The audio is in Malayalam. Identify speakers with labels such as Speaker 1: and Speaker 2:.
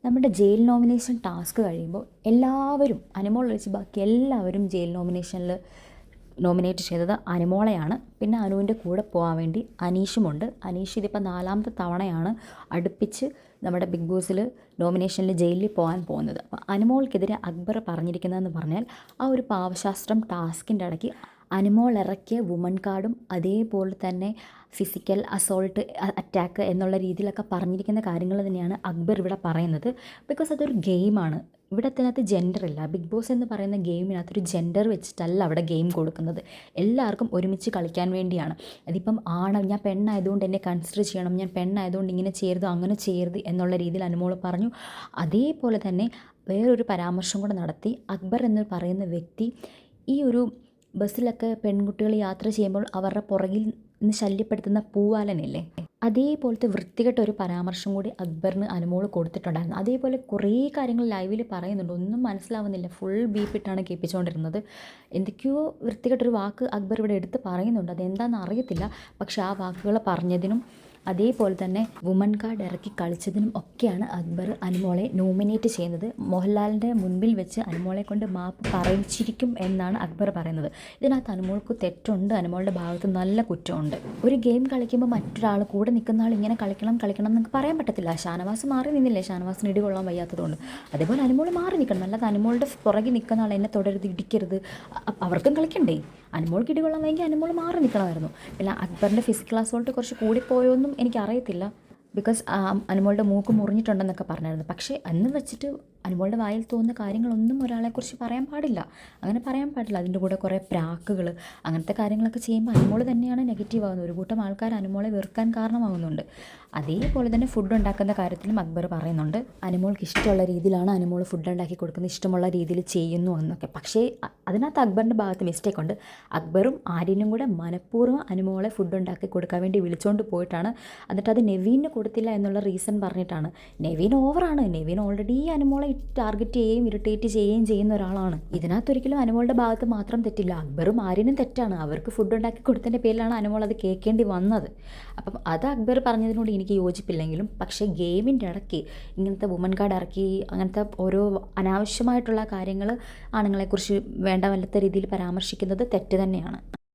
Speaker 1: നമ്മുടെ ജയിൽ നോമിനേഷൻ ടാസ്ക് കഴിയുമ്പോൾ എല്ലാവരും അനുമോൾ ഒഴിച്ച് ബാക്കി എല്ലാവരും ജയിൽ നോമിനേഷനിൽ നോമിനേറ്റ് ചെയ്തത് അനുമോളെയാണ്. പിന്നെ അനുവിൻ്റെ കൂടെ പോകാൻ വേണ്ടി അനീഷുമുണ്ട്. അനീഷ് ഇതിപ്പോൾ 4ാമത്തെ തവണയാണ് അടുപ്പിച്ച് നമ്മുടെ ബിഗ് ബോസിൽ നോമിനേഷനിൽ ജയിലിൽ പോകാൻ പോകുന്നത്. അപ്പോൾ അനുമോൾക്കെതിരെ അക്ബർ പറഞ്ഞിരിക്കുന്നതെന്ന് പറഞ്ഞാൽ ആ ഒരു പാവശാസ്ത്രം ടാസ്കിൻ്റെ ഇടയ്ക്ക് അനുമോൾ ഇറക്കിയ വുമൺ കാർഡും അതേപോലെ തന്നെ ഫിസിക്കൽ അസോൾട്ട് അറ്റാക്ക് എന്നുള്ള രീതിയിലൊക്കെ പറഞ്ഞിരിക്കുന്ന കാര്യങ്ങൾ തന്നെയാണ് അക്ബർ ഇവിടെ പറയുന്നത്. ബിക്കോസ് അതൊരു ഗെയിമാണ്. ഇവിടത്തിനകത്ത് ജെൻഡറില്ല. ബിഗ് ബോസ് എന്ന് പറയുന്ന ഗെയിമിനകത്തൊരു ജെൻഡർ വെച്ചിട്ടല്ല അവിടെ ഗെയിം കൊടുക്കുന്നത്. എല്ലാവർക്കും ഒരുമിച്ച് കളിക്കാൻ വേണ്ടിയാണ്. അതിപ്പം ഞാൻ പെണ്ണായതുകൊണ്ട് എന്നെ കൺസിഡർ ചെയ്യണം, ഞാൻ പെണ്ണായതുകൊണ്ട് ഇങ്ങനെ ചെയ്യരുത് അങ്ങനെ ചെയ്യരുത് എന്നുള്ള രീതിയിൽ അനുമോൾ പറഞ്ഞു. അതേപോലെ തന്നെ വേറൊരു പരാമർശം കൂടെ നടത്തി. അക്ബർ എന്ന് പറയുന്ന വ്യക്തി ഈ ഒരു ബസ്സിലൊക്കെ പെൺകുട്ടികൾ യാത്ര ചെയ്യുമ്പോൾ അവരുടെ പുറകിൽ നിന്ന് ശല്യപ്പെടുത്തുന്ന പൂവാലനില്ലേ, അതേപോലത്തെ വൃത്തികെട്ട ഒരു പരാമർശം കൂടി അക്ബറിന് അനുമോൾ കൊടുത്തിട്ടുണ്ടായിരുന്നു. അതേപോലെ കുറേ കാര്യങ്ങൾ ലൈവിൽ പറയുന്നുണ്ട്, ഒന്നും മനസ്സിലാവുന്നില്ല. ഫുൾ ബീപ്പിട്ടാണ് കേൾപ്പിച്ചുകൊണ്ടിരുന്നത്. എന്തൊക്കെയോ വൃത്തികെട്ടൊരു വാക്ക് അക്ബർ ഇവിടെ എടുത്ത് പറയുന്നുണ്ട്. അതെന്താണെന്ന് അറിയത്തില്ല. പക്ഷേ ആ വാക്കുകൾ പറഞ്ഞതിനും അതേപോലെ തന്നെ വുമൺ കാർഡ് ഇറക്കി കളിച്ചതിനും ഒക്കെയാണ് അക്ബർ അനുമോളെ നോമിനേറ്റ് ചെയ്യുന്നത്. മോഹൻലാലിൻ്റെ മുൻപിൽ വെച്ച് അനുമോളെ കൊണ്ട് മാപ്പ് പറയിച്ചിരിക്കും എന്നാണ് അക്ബർ പറയുന്നത്. ഇതിനകത്ത് അനുമോൾക്ക് തെറ്റുണ്ട്, അനുമോളുടെ ഭാഗത്ത് നല്ല കുറ്റമുണ്ട്. ഒരു ഗെയിം കളിക്കുമ്പോൾ മറ്റൊരാൾ കൂടെ നിൽക്കുന്ന ആൾ ഇങ്ങനെ കളിക്കണം എന്നൊക്കെ പറയാൻ പറ്റത്തില്ല. ഷാനവാസ് മാറി നിന്നില്ലേ, ഷാനവാസിന് ഇടി കൊള്ളാൻ വയ്യാത്തതുകൊണ്ട്. അതേപോലെ അനുമോൾ മാറി നിൽക്കണം. അല്ലാതെ അനുമോളുടെ പുറകിൽ നിൽക്കുന്ന ആൾ എന്നെ തുടരുത്, ഇടിക്കരുത്, അവർക്കും കളിക്കണ്ടേ. അനുമോൾക്ക് ഇടി കൊള്ളാൻ വയ്യെങ്കിൽ അനുമോൾ മാറി നിൽക്കണമായിരുന്നു. പിന്നെ അക്ബറിൻ്റെ ഫിസിക്കൽ അസോൾട്ട് കുറച്ച് കൂടിപ്പോയോന്നും എനിക്കറിയത്തില്ല. ബിക്കോസ് അനുമോളുടെ മൂക്ക് മുറിഞ്ഞിട്ടുണ്ടെന്നൊക്കെ പറഞ്ഞായിരുന്നു. പക്ഷേ അന്ന് വെച്ചിട്ട് അനുമോളുടെ വായിൽ തോന്നുന്ന കാര്യങ്ങളൊന്നും ഒരാളെക്കുറിച്ച് പറയാൻ പാടില്ല. അങ്ങനെ പറയാൻ പാടില്ല. അതിൻ്റെ കൂടെ കുറേ പ്രാക്കുകൾ അങ്ങനത്തെ കാര്യങ്ങളൊക്കെ ചെയ്യുമ്പോൾ അനുമോൾ തന്നെയാണ് നെഗറ്റീവ് ആകുന്നത്. ഒരു കൂട്ടം ആൾക്കാർ അനുമോളെ വെറുക്കാൻ കാരണമാകുന്നുണ്ട്. അതേപോലെ തന്നെ ഫുഡ് ഉണ്ടാക്കുന്ന കാര്യത്തിലും അക്ബർ പറയുന്നുണ്ട്. അനുമോൾക്ക് ഇഷ്ടമുള്ള രീതിയിലാണ് അനുമോൾ ഫുഡ് ഉണ്ടാക്കി കൊടുക്കുന്നത്, ഇഷ്ടമുള്ള രീതിയിൽ ചെയ്യുന്നു എന്നൊക്കെ. പക്ഷേ അതിനകത്ത് അക്ബറിൻ്റെ ഭാഗത്ത് മിസ്റ്റേക്ക് ഉണ്ട്. അക്ബറും ആര്യനും കൂടെ മനഃപൂർവ്വം അനുമോളെ ഫുഡ് ഉണ്ടാക്കി കൊടുക്കാൻ വേണ്ടി വിളിച്ചുകൊണ്ട് പോയിട്ടാണ്. എന്നിട്ട് അത് നെവീന് കൊടുത്തില്ല എന്നുള്ള റീസൺ പറഞ്ഞിട്ടാണ്. നെവീൻ ഓവറാണ്. നെവീൻ ഓൾറെഡി അനുമോളെ ടാർഗറ്റ് ചെയ്യുകയും ഇറിറ്റേറ്റ് ചെയ്യുകയും ചെയ്യുന്ന ഒരാളാണ്. ഇതിനകത്തൊരിക്കലും അനുമോളുടെ ഭാഗത്ത് മാത്രം തെറ്റില്ല. അക്ബറും ആര്യനും തെറ്റാണ്. അവർക്ക് ഫുഡ് ഉണ്ടാക്കി കൊടുത്തതിൻ്റെ പേരിലാണ് അനുമോൾ അത് കേൾക്കേണ്ടി വന്നത്. അപ്പം അത് അക്ബർ പറഞ്ഞതിനോട് എനിക്ക് യോജിപ്പില്ലെങ്കിലും, പക്ഷേ ഗെയിമിൻ്റെ ഇടയ്ക്ക് ഇങ്ങനത്തെ വുമൺ കാർഡ് ഇറക്കി അങ്ങനത്തെ ഓരോ അനാവശ്യമായിട്ടുള്ള കാര്യങ്ങൾ ആണുങ്ങളെക്കുറിച്ച് വേണ്ട വല്ലാത്ത രീതിയിൽ പരാമർശിക്കുന്നത് തെറ്റ് തന്നെയാണ്.